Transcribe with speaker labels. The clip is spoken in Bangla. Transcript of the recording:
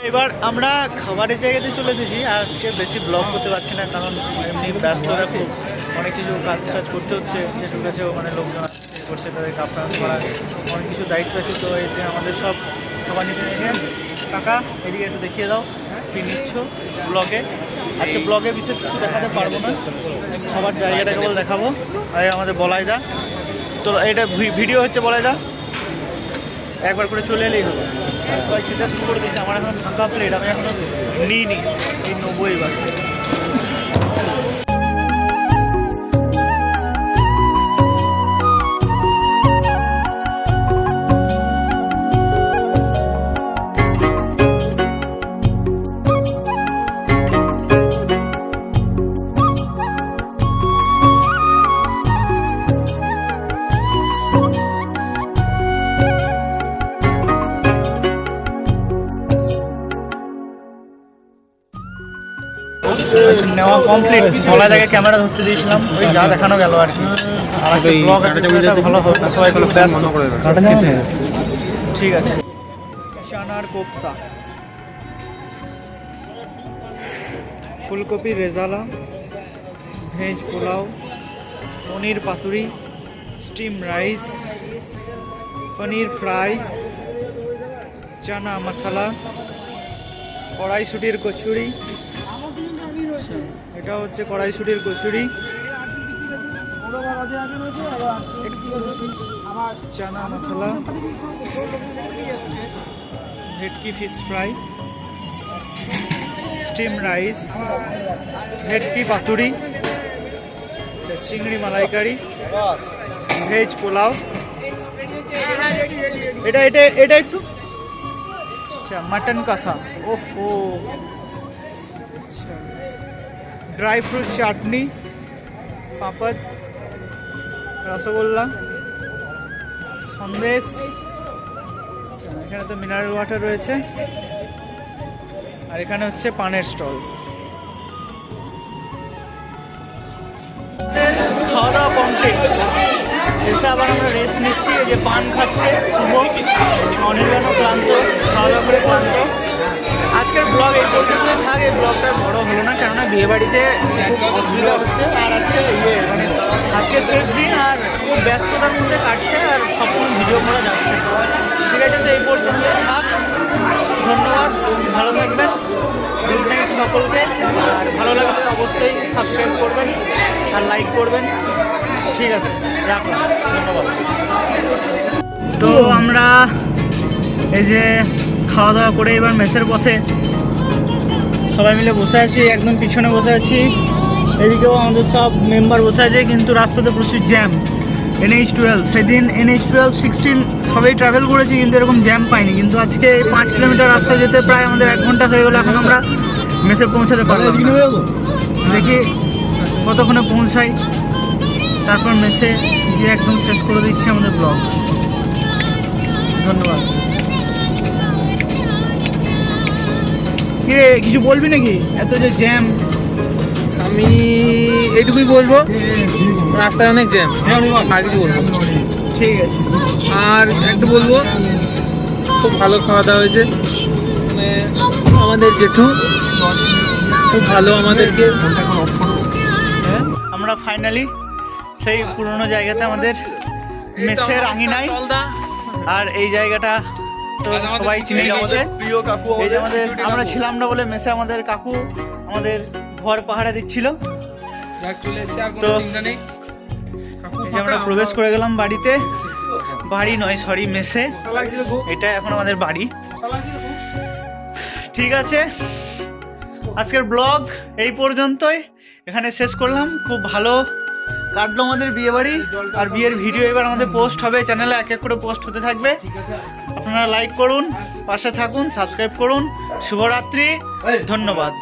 Speaker 1: এবার আমরা খাবারের জায়গাতে চলে এসেছি। আজকে বেশি ব্লগ করতে পারছি না, কারণ এমনি ব্যস্তরা খুব অনেক কিছু কাজ টাজ করতে হচ্ছে, যেটুকু কাছে মানে লোকজন করছে তাদেরকে আপ্যায়ন করা, অনেক কিছু দায়িত্ব আছে। তো এই যে আমাদের সব খাবার নিতে নিয়ে কাকা এদিকে একটু দেখিয়ে দাও কি নিচ্ছ ব্লগে। আজকে ব্লগে বিশেষ কিছু দেখাতে পারবো না, খাবার জায়গাটা কেবল দেখাবো। আর আমাদের বলাইদা, তো এটা ভিডিও হচ্ছে বলাইদা, একবার করে চলে এলেই হলো। সবাই খেতে শুরু করে দিয়েছে, আমার এখন ফাঁকা প্লেট, আমি এখনো নিইনি, এই 90 বার। নেওয়া কমপ্লিট, সবাই তাকে ক্যামেরা ধরতে দিয়েছিলাম, ওই যা দেখানো গেল আর কি। ভালো হবে না, সবাই একটু ব্যস্ত। ঠিক আছে। চানার কোপ্তা, ফুলকপি রেজালা, ভেজ পোলাও, পনির পাতুরি, স্টিম রাইস, পনির ফ্রাই, চানা মশলা, কড়াইশুটির কচুরি, এটা হচ্ছে কড়াইশুটির কচুরি, চানা মশলা, ভেটকি ফিশ ফ্রাই, স্টিম রাইস, ভেটকি পাতুরি, চিংড়ি মালাইকারি, ভেজ পোলাও, এটা এটা এটা একটু আচ্ছা মাটন কষা, ওফো, ड्राई फ्रूट चाटनी, पापड़, रसगोल्ला, सन्देश, এখানে তো মিনারেল ওয়াটার রয়েছে, আর এখানে হচ্ছে পানের স্টল। খাওয়া দাওয়া কমপ্লিট, এসে আবার আমরা রেস্ট নিচ্ছি। এই যে পান খাচ্ছে শুভ, অনির্বাণও ক্লান্ত, খাওয়া দাওয়া করে ক্লান্ত। আজকের ব্লগ এই পর্যন্তই থাক, এই ব্লগটা বড় হলো না, কেননা বিয়েবাড়িতে খুব অসুবিধা হচ্ছে, আর আজকে মানে আজকে শেষ দিন, আর খুব ব্যস্ততার মধ্যে কাটছে, আর সবসময় ভিডিও করা যাচ্ছে। ঠিক আছে, তো এই পর্যন্তই থাক, ধন্যবাদ, ভালো থাকবেন, গুড নাইট সকলকে। আর ভালো লাগলে অবশ্যই সাবস্ক্রাইব করবেন আর লাইক করবেন। ঠিক আছে, রাখলাম, ধন্যবাদ। তো আমরা এই যে খাওয়া দাওয়া করে এবার মেসের পথে সবাই মিলে বসে আছি, একদম পিছনে বসে আছি, এদিকেও আমাদের সব মেম্বার বসে আছে, কিন্তু রাস্তাতে প্রচুর জ্যাম। NH12 সেদিন NH12, 16 সবাই ট্রাভেল করেছি, কিন্তু এরকম জ্যাম পাইনি। কিন্তু আজকে 5 কিলোমিটার রাস্তা যেতে প্রায় আমাদের 1 ঘন্টা হয়ে গেলো, এখন আমরা মেসে পৌঁছাতে পারলাম না। দেখি কতক্ষণে পৌঁছাই, তারপর মেসে গিয়ে একদম শেষ করে দিচ্ছি আমাদের ব্লগ। ধন্যবাদ। কিরে কিছু বলবি নাকি, এত যে জ্যাম?
Speaker 2: আমি এইটুকুই বলবো, রাস্তায় অনেক জ্যাম, আর কিছু বলবো।
Speaker 1: ঠিক আছে,
Speaker 2: আর একটু বলবো, খুব ভালো খাওয়া দাওয়া হয়েছে, মানে আমাদের জেঠু খুব ভালো আমাদেরকে।
Speaker 1: আমরা ফাইনালি সেই পুরনো জায়গাতে আমাদের মেসের আঙিনায়, আর এই জায়গাটা তো সবাই চিনে গেছে।
Speaker 3: প্রিয় কাকু,
Speaker 1: এই যে আমাদের, আমরা ছিলাম না বলে মেসে আমাদের কাকু আমাদের ঘর পাহারা দিচ্ছিল। তো এই যে আমরা প্রবেশ করে গেলাম বাড়িতে, বাড়ি নয় সরি মেসে, এটা এখন আমাদের বাড়ি। ঠিক আছে, আজকের ব্লগ এই পর্যন্তই, এখানে শেষ করলাম। খুব ভালো কাটলো আমাদের বিয়ে বাড়ি, আর বিয়ের ভিডিও এবার আমাদের পোস্ট হবে চ্যানেলে, এক এক করে পোস্ট হতে থাকবে। আপনারা লাইক করুন, পাশে থাকুন, সাবস্ক্রাইব করুন। শুভরাত্রি, ধন্যবাদ।